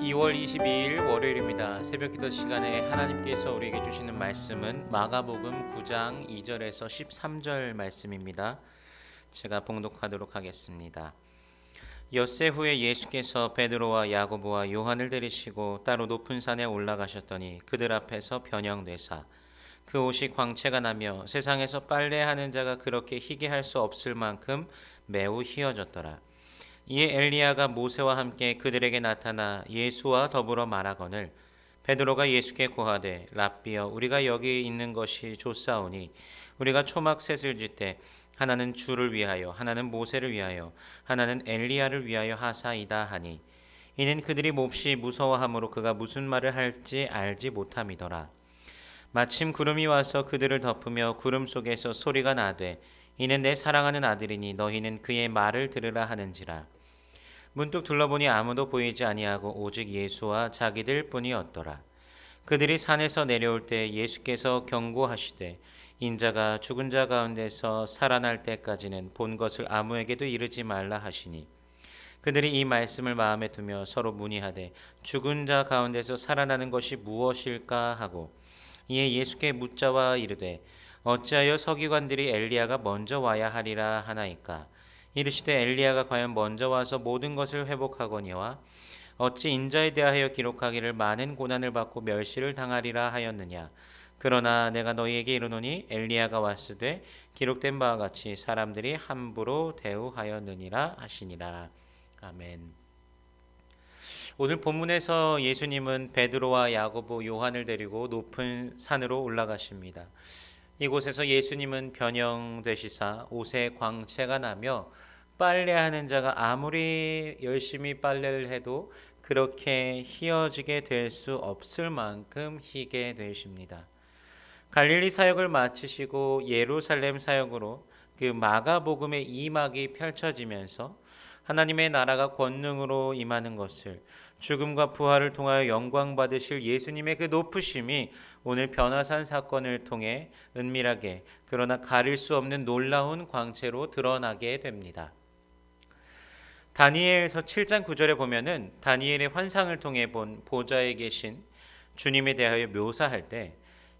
2월 22일 월요일입니다. 새벽기도 시간에 하나님께서 우리에게 주시는 말씀은 마가복음 9장 2절에서 13절 말씀입니다. 제가 봉독하도록 하겠습니다. 엿새 후에 예수께서 베드로와 야고보와 요한을 데리시고 따로 높은 산에 올라가셨더니 그들 앞에서 변형되사 그 옷이 광채가 나며 세상에서 빨래하는 자가 그렇게 희게 할 수 없을 만큼 매우 희어졌더라. 이에 엘리야가 모세와 함께 그들에게 나타나 예수와 더불어 말하거늘 베드로가 예수께 고하되 랍비여 우리가 여기 있는 것이 좋사오니 우리가 초막 셋을 짓되 하나는 주를 위하여 하나는 모세를 위하여 하나는 엘리야를 위하여 하사이다 하니 이는 그들이 몹시 무서워하므로 그가 무슨 말을 할지 알지 못함이더라. 마침 구름이 와서 그들을 덮으며 구름 속에서 소리가 나되 이는 내 사랑하는 아들이니 너희는 그의 말을 들으라 하는지라. 문득 둘러보니 아무도 보이지 아니하고 오직 예수와 자기들 뿐이었더라. 그들이 산에서 내려올 때 예수께서 경고하시되 인자가 죽은 자 가운데서 살아날 때까지는 본 것을 아무에게도 이르지 말라 하시니 그들이 이 말씀을 마음에 두며 서로 문의하되 죽은 자 가운데서 살아나는 것이 무엇일까 하고 이에 예수께 묻자와 이르되 어찌하여 서기관들이 엘리야가 먼저 와야 하리라 하나이까. 이르시되 엘리야가 과연 먼저 와서 모든 것을 회복하거니와 어찌 인자에 대하여 기록하기를 많은 고난을 받고 멸시를 당하리라 하였느냐. 그러나 내가 너희에게 이르노니 엘리야가 왔으되 기록된 바와 같이 사람들이 함부로 대우하였느니라 하시니라. 아멘. 오늘 본문에서 예수님은 베드로와 야고보, 요한을 데리고 높은 산으로 올라가십니다. 이곳에서 예수님은 변형되시사 옷에 광채가 나며 빨래하는 자가 아무리 열심히 빨래를 해도 그렇게 희어지게 될 수 없을 만큼 희게 되십니다. 갈릴리 사역을 마치시고 예루살렘 사역으로 그 마가복음의 이막이 펼쳐지면서 하나님의 나라가 권능으로 임하는 것을 죽음과 부활을 통하여 영광 받으실 예수님의 그 높으심이 오늘 변화산 사건을 통해 은밀하게 그러나 가릴 수 없는 놀라운 광채로 드러나게 됩니다. 다니엘서 7장 9절에 보면은 다니엘의 환상을 통해 본 보좌에 계신 주님에 대하여 묘사할 때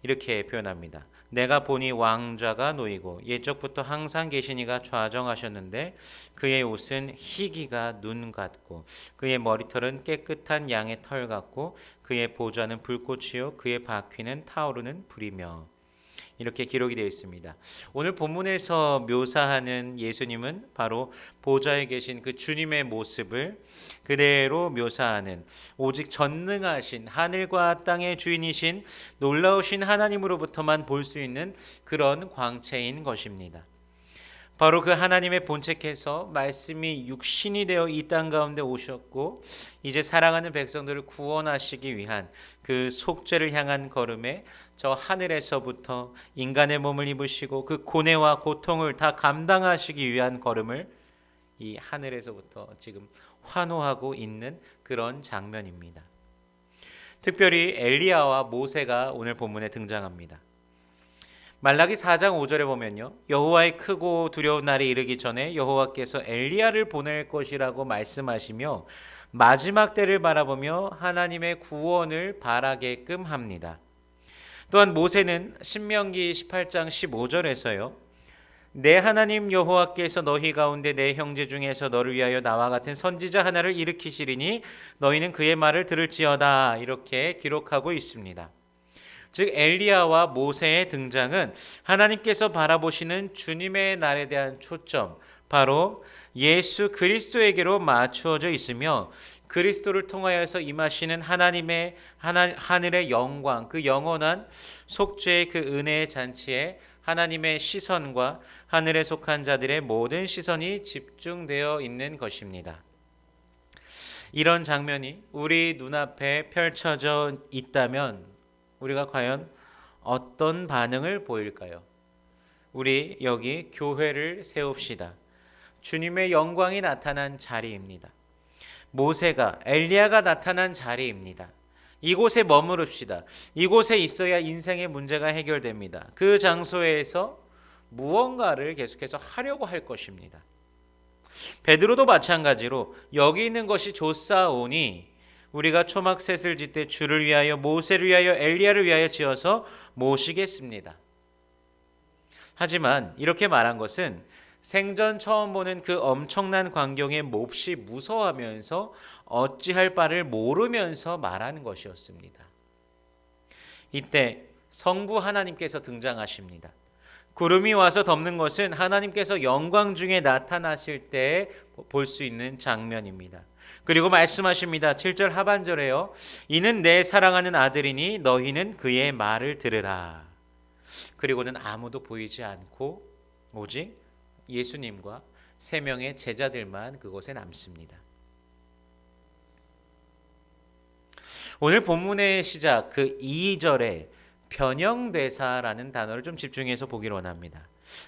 이렇게 표현합니다. 내가 보니 왕좌가 놓이고 옛적부터 항상 계신 이가 좌정하셨는데 그의 옷은 희기가 눈 같고 그의 머리털은 깨끗한 양의 털 같고 그의 보좌는 불꽃이요 그의 바퀴는 타오르는 불이며 이렇게 기록이 되어 있습니다. 오늘 본문에서 묘사하는 예수님은 바로 보좌에 계신 그 주님의 모습을 그대로 묘사하는 오직 전능하신 하늘과 땅의 주인이신 놀라우신 하나님으로부터만 볼 수 있는 그런 광채인 것입니다. 바로 그 하나님의 본체께서 말씀이 육신이 되어 이 땅 가운데 오셨고 이제 사랑하는 백성들을 구원하시기 위한 그 속죄를 향한 걸음에 저 하늘에서부터 인간의 몸을 입으시고 그 고뇌와 고통을 다 감당하시기 위한 걸음을 이 하늘에서부터 지금 환호하고 있는 그런 장면입니다. 특별히 엘리야와 모세가 오늘 본문에 등장합니다. 말라기 4장 5절에 보면요. 여호와의 크고 두려운 날이 이르기 전에 여호와께서 엘리야를 보낼 것이라고 말씀하시며 마지막 때를 바라보며 하나님의 구원을 바라게끔 합니다. 또한 모세는 신명기 18장 15절에서요. 내 하나님 여호와께서 너희 가운데 내 형제 중에서 너를 위하여 나와 같은 선지자 하나를 일으키시리니 너희는 그의 말을 들을지어다 이렇게 기록하고 있습니다. 즉 엘리야와 모세의 등장은 하나님께서 바라보시는 주님의 날에 대한 초점, 바로 예수 그리스도에게로 맞추어져 있으며 그리스도를 통하여서 임하시는 하나님의 하늘의 영광, 그 영원한 속죄의 그 은혜의 잔치에 하나님의 시선과 하늘에 속한 자들의 모든 시선이 집중되어 있는 것입니다. 이런 장면이 우리 눈앞에 펼쳐져 있다면 우리가 과연 어떤 반응을 보일까요? 우리 여기 교회를 세웁시다. 주님의 영광이 나타난 자리입니다. 모세가 엘리야가 나타난 자리입니다. 이곳에 머무릅시다. 이곳에 있어야 인생의 문제가 해결됩니다. 그 장소에서 무언가를 계속해서 하려고 할 것입니다. 베드로도 마찬가지로 여기 있는 것이 좋사오니 우리가 초막셋을 짓되 주를 위하여 모세를 위하여 엘리야를 위하여 지어서 모시겠습니다. 하지만 이렇게 말한 것은 생전 처음 보는 그 엄청난 광경에 몹시 무서워하면서 어찌할 바를 모르면서 말하는 것이었습니다. 이때 성부 하나님께서 등장하십니다. 구름이 와서 덮는 것은 하나님께서 영광 중에 나타나실 때 볼 수 있는 장면입니다. 그리고 말씀하십니다. 7절 하반절에요. 이는 내 사랑하는 아들이니 너희는 그의 말을 들으라. 그리고는 아무도 보이지 않고 오직 예수님과 3명의 제자들만 그곳에 남습니다. 오늘 본문의 시작 그 2절에 변형되사라는 단어를 좀 집중해서 보기를 원합니다.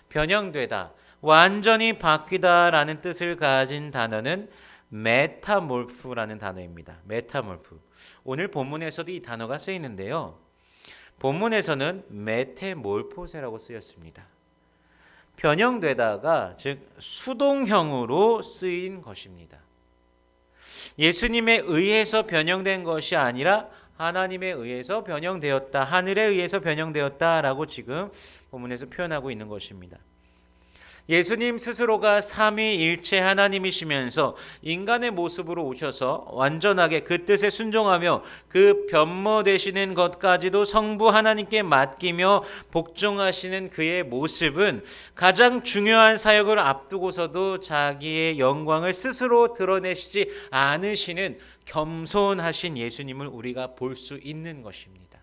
변형되다, 완전히 바뀌다라는 뜻을 가진 단어는 메타몰프라는 단어입니다. 메타몰프. 오늘 본문에서도 이 단어가 쓰이는데요. 본문에서는 메테몰포세라고 쓰였습니다. 변형되다가 즉 수동형으로 쓰인 것입니다. 예수님에 의해서 변형된 것이 아니라 하나님에 의해서 변형되었다, 하늘에 의해서 변형되었다라고 지금 본문에서 표현하고 있는 것입니다. 예수님 스스로가 삼위일체 하나님이시면서 인간의 모습으로 오셔서 완전하게 그 뜻에 순종하며 그 변모되시는 것까지도 성부 하나님께 맡기며 복종하시는 그의 모습은 가장 중요한 사역을 앞두고서도 자기의 영광을 스스로 드러내시지 않으시는 겸손하신 예수님을 우리가 볼 수 있는 것입니다.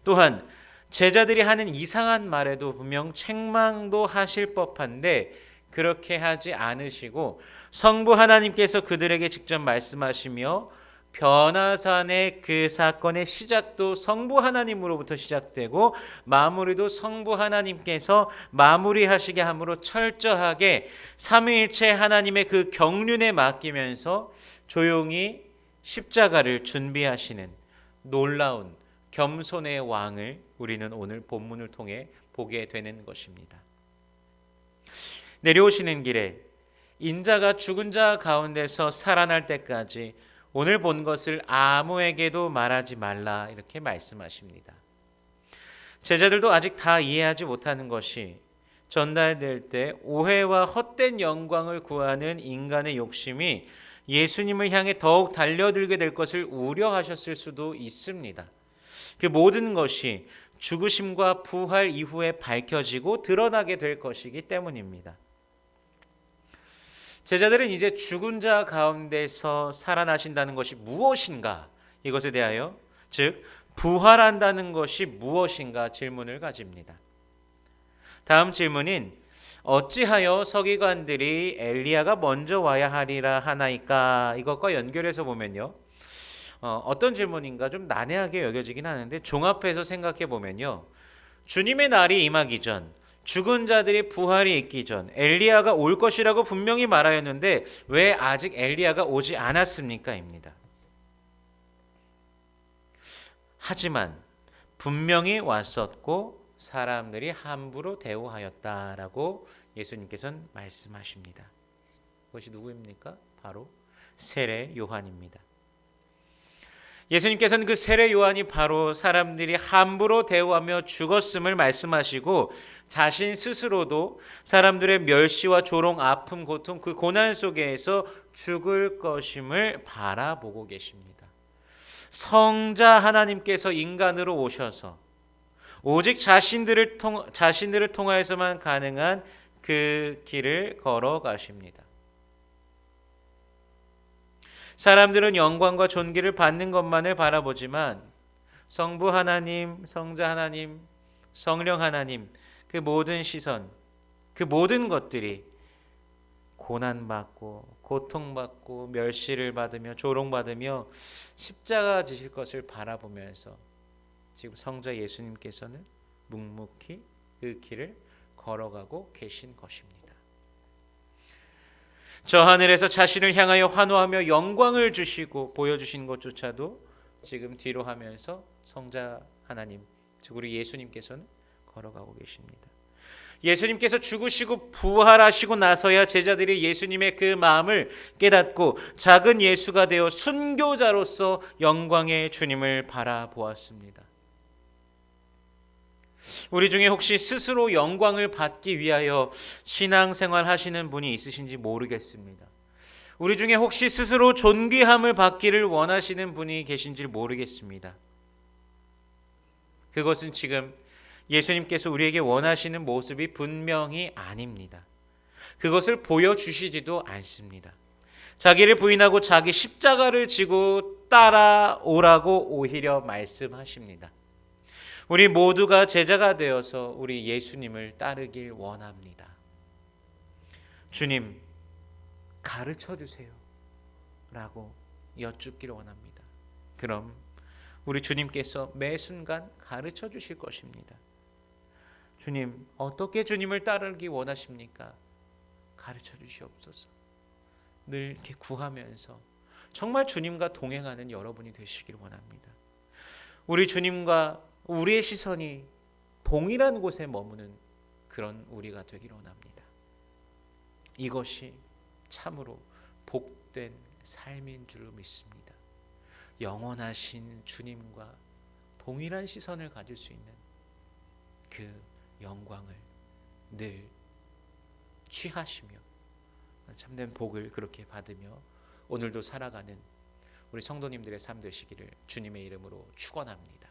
또한 제자들이 하는 이상한 말에도 분명 책망도 하실 법한데 그렇게 하지 않으시고 성부 하나님께서 그들에게 직접 말씀하시며 변화산의 그 사건의 시작도 성부 하나님으로부터 시작되고 마무리도 성부 하나님께서 마무리하시게 함으로 철저하게 삼위일체 하나님의 그 경륜에 맡기면서 조용히 십자가를 준비하시는 놀라운 겸손의 왕을 우리는 오늘 본문을 통해 보게 되는 것입니다. 내려오시는 길에 인자가 죽은 자 가운데서 살아날 때까지 오늘 본 것을 아무에게도 말하지 말라 이렇게 말씀하십니다. 제자들도 아직 다 이해하지 못하는 것이 전달될 때 오해와 헛된 영광을 구하는 인간의 욕심이 예수님을 향해 더욱 달려들게 될 것을 우려하셨을 수도 있습니다. 그 모든 것이 죽으심과 부활 이후에 밝혀지고 드러나게 될 것이기 때문입니다. 제자들은 이제 죽은 자 가운데서 살아나신다는 것이 무엇인가, 이것에 대하여 즉 부활한다는 것이 무엇인가 질문을 가집니다. 다음 질문인 어찌하여 서기관들이 엘리야가 먼저 와야 하리라 하나이까, 이것과 연결해서 보면요, 어떤 질문인가 좀 난해하게 여겨지긴 하는데 종합해서 생각해 보면요, 주님의 날이 임하기 전, 죽은 자들이 부활이 있기 전 엘리야가 올 것이라고 분명히 말하였는데 왜 아직 엘리야가 오지 않았습니까? 입니다. 하지만 분명히 왔었고 사람들이 함부로 대우하였다라고 예수님께서는 말씀하십니다. 그것이 누구입니까? 바로 세례 요한입니다. 예수님께서는 그 세례 요한이 바로 사람들이 함부로 대우하며 죽었음을 말씀하시고 자신 스스로도 사람들의 멸시와 조롱, 아픔, 고통, 그 고난 속에서 죽을 것임을 바라보고 계십니다. 성자 하나님께서 인간으로 오셔서 오직 자신들을 통하여서만 가능한 그 길을 걸어가십니다. 사람들은 영광과 존귀를 받는 것만을 바라보지만 성부 하나님, 성자 하나님, 성령 하나님, 그 모든 시선, 그 모든 것들이 고난받고 고통받고 멸시를 받으며 조롱받으며 십자가 지실 것을 바라보면서 지금 성자 예수님께서는 묵묵히 그 길을 걸어가고 계신 것입니다. 저 하늘에서 자신을 향하여 환호하며 영광을 주시고 보여주신 것조차도 지금 뒤로 하면서 성자 하나님, 즉 우리 예수님께서는 걸어가고 계십니다. 예수님께서 죽으시고 부활하시고 나서야 제자들이 예수님의 그 마음을 깨닫고 작은 예수가 되어 순교자로서 영광의 주님을 바라보았습니다. 우리 중에 혹시 스스로 영광을 받기 위하여 신앙생활 하시는 분이 있으신지 모르겠습니다. 우리 중에 혹시 스스로 존귀함을 받기를 원하시는 분이 계신지 모르겠습니다. 그것은 지금 예수님께서 우리에게 원하시는 모습이 분명히 아닙니다. 그것을 보여주시지도 않습니다. 자기를 부인하고 자기 십자가를 지고 따라오라고 오히려 말씀하십니다. 우리 모두가 제자가 되어서 우리 예수님을 따르길 원합니다. 주님, 가르쳐 주세요 라고 여쭙기를 원합니다. 그럼 우리 주님께서 매 순간 가르쳐 주실 것입니다. 주님, 어떻게 주님을 따르기 원하십니까? 가르쳐 주시옵소서. 늘 이렇게 구하면서 정말 주님과 동행하는 여러분이 되시길 원합니다. 우리 주님과 우리의 시선이 동일한 곳에 머무는 그런 우리가 되기를 원합니다. 이것이 참으로 복된 삶인 줄로 믿습니다. 영원하신 주님과 동일한 시선을 가질 수 있는 그 영광을 늘 취하시며 참된 복을 그렇게 받으며 오늘도 살아가는 우리 성도님들의 삶 되시기를 주님의 이름으로 축원합니다.